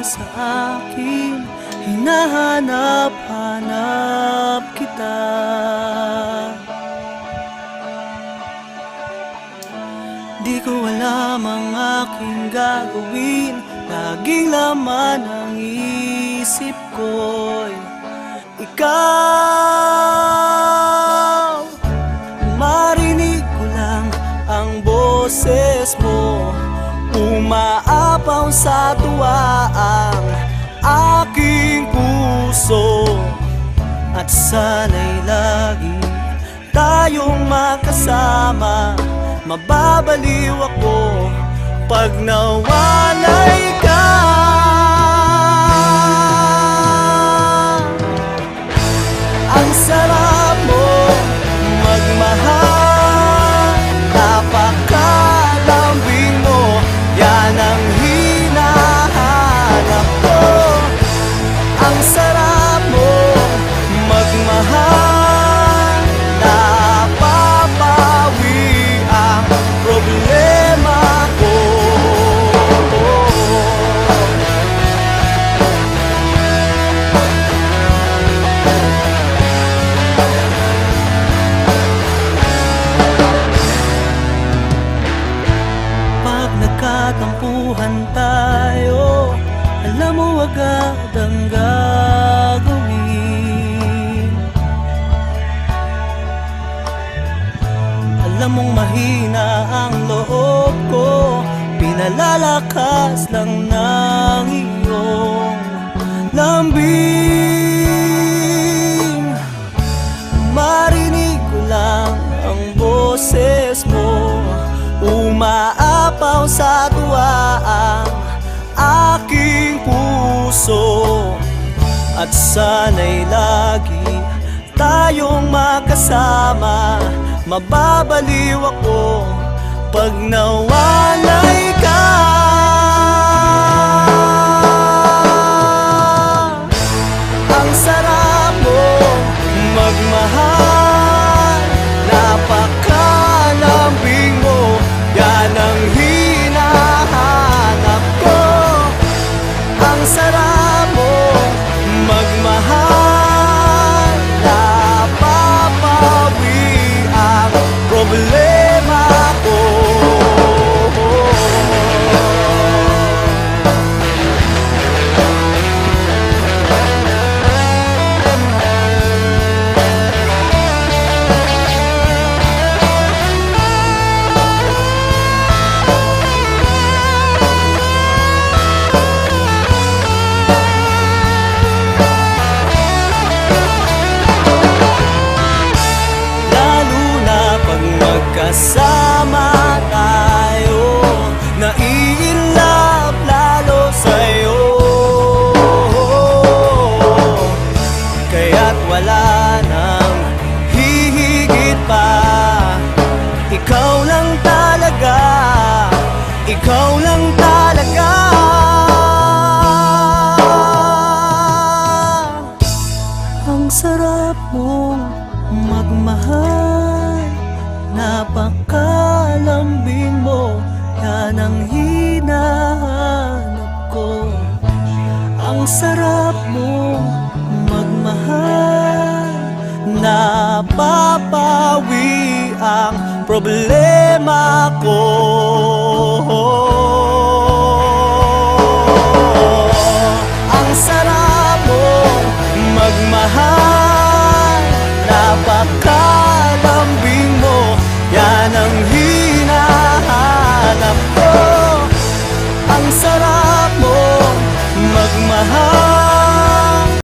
Sa akin, hinahanap-hanap kita. Di ko alam ang aking gagawin, laging laman ang isip ko'y ikaw. Marinig ko lang ang boses mo, umaapaw sa tuwa ang aking puso. At sana'y lagi tayong makasama, mababaliw ako pag nawalay ka. Ang sarap mo magmahal, napakalambing mo, yan ang hinahanap ko. Ang sarap mo magmahal, napapawi ang problema ko. Pag nagkatampuhan tayo, alam mo agad ang gagawin. Alam mong mahina ang loob ko, pinalalakas lang ng iyong lambing. Marinig ko lang ang boses mo, umaapaw sa tuwa ang aking puso. At sana'y lagi tayong makasama, mababaliw ako pag nawalay ka. Ang sarap mo magmahal, napakalambing mo, yan ang hinahanap ko. Ang sarap mo magmahal, napapawi ang problema ko. Kasama tayo, nai-inlove lalo sa'yo. Kaya't wala nang hihigit pa, ikaw lang talaga, ikaw lang talaga. Ang sarap mong magmahal, napakalambing mo, yan ang hinahanap ko. Ang sarap mo magmahal, napapawi ang problema ko.